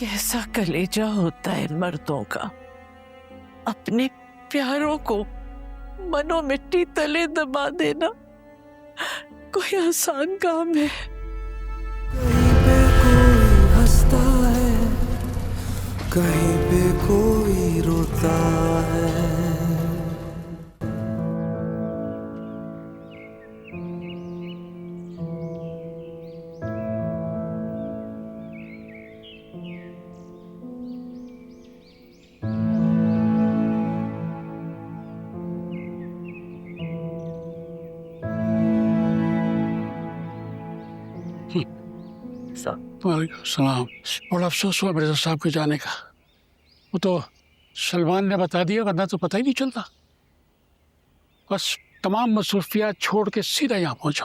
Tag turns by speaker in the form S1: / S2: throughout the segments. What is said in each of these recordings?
S1: कैसा कलेजा होता है मर्दों का, अपने प्यारों को मनो मिट्टी तले दबा देना कोई आसान काम है?
S2: कहीं पे कोई हंसता है, कहीं पे कोई रोता है।
S3: सलाम। बड़ा अफसोस हुआ मिर्जा साहब के जाने का। वो तो सलमान ने बता दिया, वरना तो पता ही नहीं चलता। बस तमाम मसरूफियात छोड़ के सीधा यहाँ पहुंचा।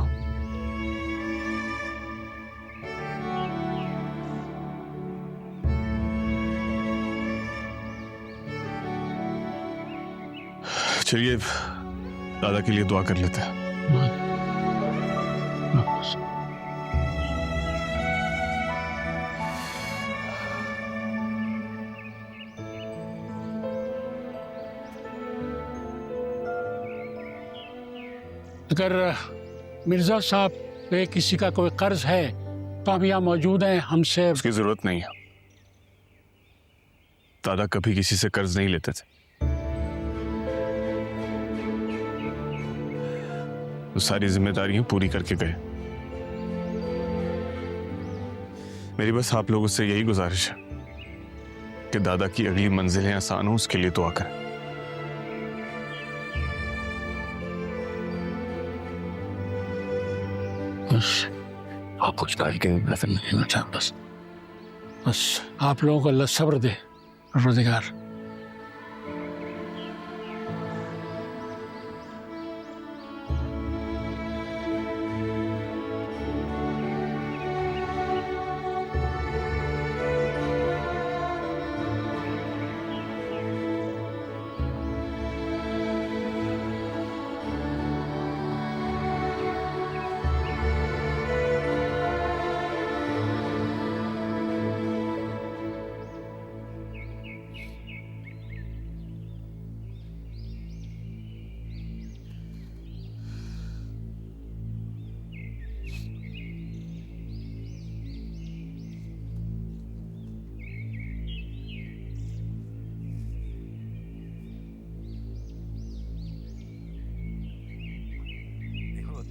S4: चलिए दादा के लिए दुआ कर लेते हैं।
S3: अगर मिर्जा साहब पे किसी का कोई कर्ज है तो हम यहाँ मौजूद हैं, हमसे
S4: उसकी जरूरत नहीं है। दादा कभी किसी से कर्ज नहीं लेते थे। वो सारी जिम्मेदारियां पूरी करके गए। मेरी बस आप लोगों से यही गुजारिश है कि दादा की अगली मंजिलें आसान हो, उसके लिए दुआ करें।
S3: बस आप कुछ नहीं चाहता। बस आप लोगों को अल्लाह सब्र दे रोजगार।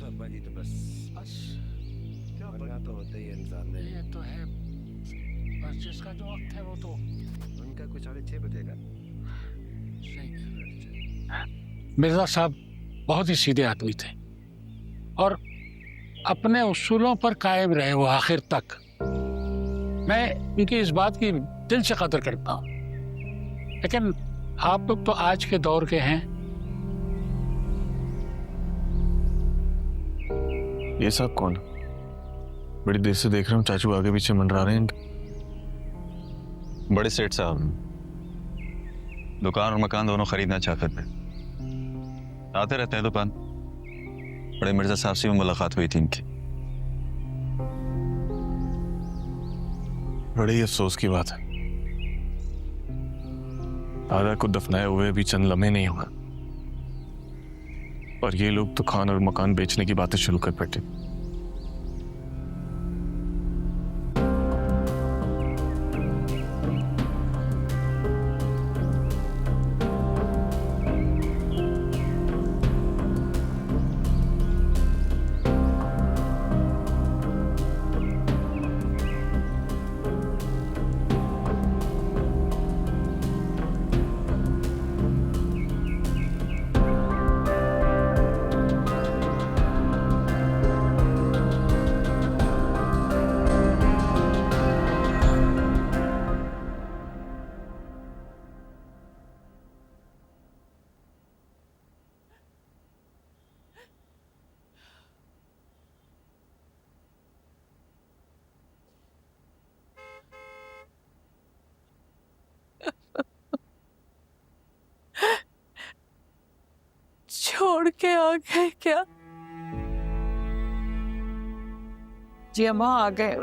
S5: अब्बा जी तो बस क्या बनना तो होता ही है इंसान ने।
S3: ये तो है, बस जिसका जो वक्त है वो तो
S5: उनका कुछ 6:30 बजे का।
S3: मिर्जा साहब बहुत ही सीधे आदमी थे और अपने उसूलों पर कायम रहे वो आखिर तक। मैं इनकी इस बात की दिल से कदर करता हूँ। लेकिन आप लोग तो आज के दौर के हैं।
S4: ये सब कौन? बड़ी देर से देख रहा हूँ चाचू आगे पीछे मंडरा रहे हैं।
S6: बड़े सेठ साहब दुकान और मकान दोनों खरीदना चाहते थे, आते रहते हैं दुकान। बड़े मिर्जा साहब से भी मुलाकात हुई थी इनकी।
S4: बड़े ही अफसोस की बात है, दादा को दफनाए हुए भी चंद लम्हे नहीं हुआ और ये लोग तो खान और मकान बेचने की बातें शुरू कर बैठे।
S1: छोड़ के आ गए क्या? जी अम्मा आ गए।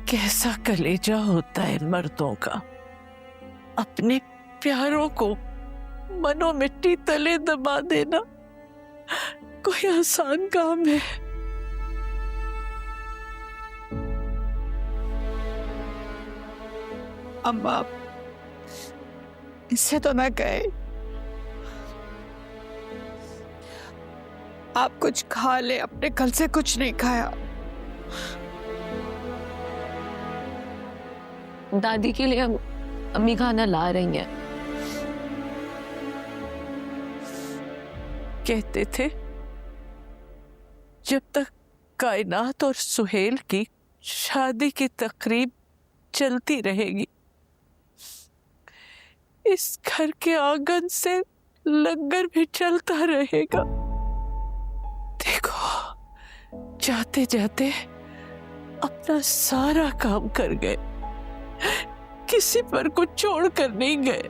S1: कैसा कलेजा होता है मर्दों का, अपने प्यारों को मनो मिट्टी तले दबा देना कोई आसान काम है?
S7: अम्मा, इससे तो ना कहे। आप कुछ खा ले, अपने कल से कुछ नहीं खाया।
S8: दादी के लिए अम्मी खाना ला रही हैं।
S1: कहते थे जब तक कायनात और सुहेल की शादी की तकरीब चलती रहेगी, इस घर के आंगन से लंगर भी चलता रहेगा। देखो, जाते जाते अपना सारा काम कर गए, किसी पर कुछ छोड़ कर नहीं गए।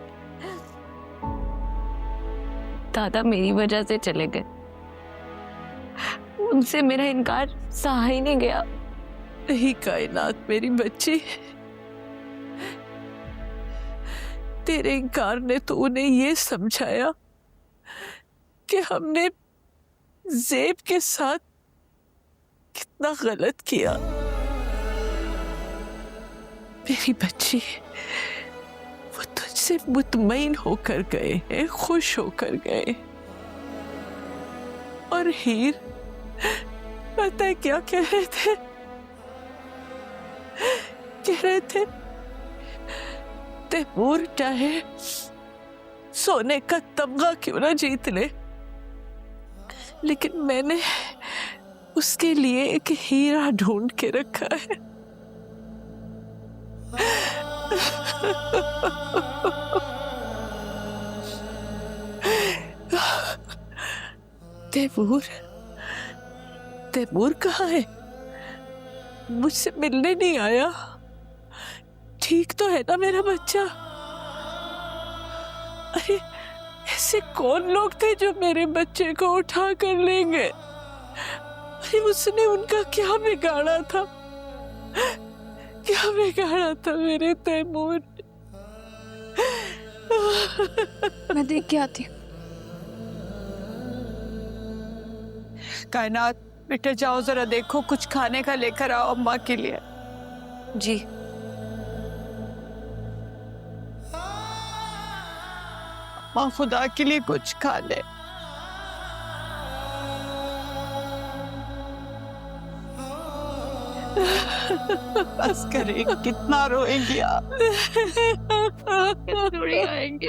S8: दादा मेरी वजह से चले गए, उनसे मेरा इनकार सहा ही नहीं गया।
S1: नहीं कायनात मेरी बच्ची, तेरे इनकार ने तो उन्हें ये समझाया कि हमने ज़ेब के साथ कितना गलत किया। मेरी बच्ची, वो तुझसे मुतमईन होकर गए हैं, खुश होकर गए। और हीर पता है क्या कह रहे थे? कह रहे थे तैमूर चाहे सोने का तमगा क्यों ना जीत ले, लेकिन मैंने उसके लिए एक हीरा ढूंढ के रखा है। तैमूर, तैमूर कहाँ है? मुझसे मिलने नहीं आया। ठीक तो है ना मेरा बच्चा? अरे ऐसे कौन लोग थे जो मेरे बच्चे को उठा कर लेंगे? अरे उसने उनका क्या बिगाड़ा था? क्या बिगाड़ा था मेरे तैमूर?
S8: मैं देख के आती हूँ।
S7: कायनात, बेटा जाओ जरा देखो, कुछ खाने का लेकर आओ अम्मा के लिए।
S8: जी।
S7: माँ खुदा के लिए कुछ खा ले। बस करें, कितना रोएंगी आप?
S8: थोड़ी आएंगे।